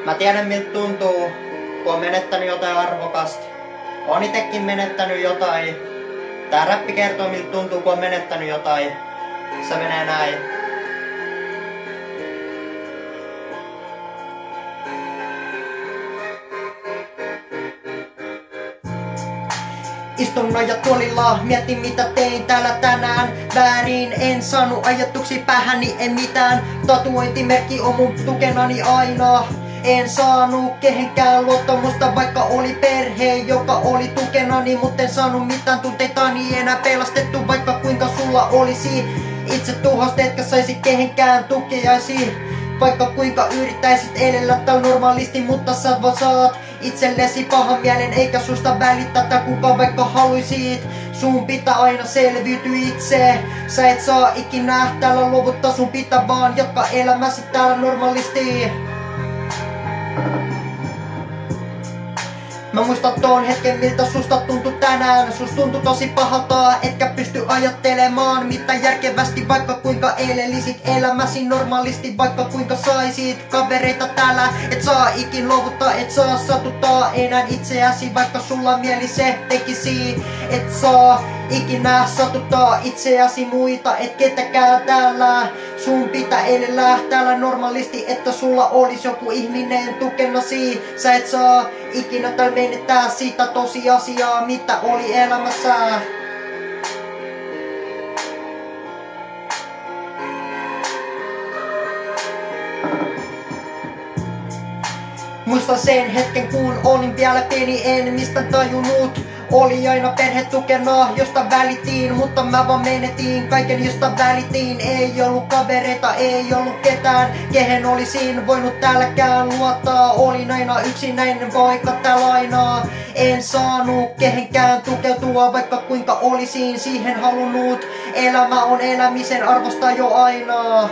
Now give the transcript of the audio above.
Mä tiedän miltä tuntuu, kun on menettänyt jotain arvokasta. On itekin menettänyt jotain. Tää räppi kertoo miltä tuntuu, kun on menettänyt jotain. Se menee näin. Istun nojatuolilla, mietin mitä tein täällä tänään. Väärin en saanut ajatuksi päähäni en mitään. Tatuointimerkki on mun tukenani aina. En saanut kehenkään luottamusta, vaikka oli perhe, joka oli tukenani. Mut en saanut mitään tunteitani enää pelastettu, vaikka kuinka sulla olisi. Itse tuhos, etkä saisi kehenkään tukeasi. Vaikka kuinka yrittäisit elellä täällä normaalisti, mutta sä vaan saat itsellesi pahan mielen, eikä susta välittää kuka vaikka haluisit. Sun pitää aina selviytyä itse. Sä et saa ikinä täällä luovuttaa, sun pitää vaan jatkaa elämäsi täällä normaalisti. Mä muistan ton hetken miltä susta tuntui tänään. Sus tuntui tosi pahalta, etkä pysty ajattelemaan mitään järkevästi. Vaikka kuinka elelisit elämäsi normaalisti, vaikka kuinka saisit kavereita täällä. Et saa ikin luovuttaa, et saa satuttaa enää itseäsi, vaikka sulla mieli se tekisi. Et saa ikinä satuttaa itseäsi muita, et ketäkään täällä. Sun pitää elellä täällä normaalisti, että sulla olisi joku ihminen tukenasi. Sä et saa ikinä täällä menettää sitä tosiasiaa, mitä oli elämässä. Muistan sen hetken kun olin vielä pieni, en mistä tajunnut. Oli aina perhe tukena, josta välitin, mutta mä vaan menetin kaiken josta välitin. Ei ollut kavereita, ei ollut ketään, kehen olisin voinut täälläkään luottaa. Olin aina yksinäinen poika täällä aina. En saanut kehenkään tukeutua, vaikka kuinka olisin siihen halunnut. Elämä on elämisen arvosta jo aina.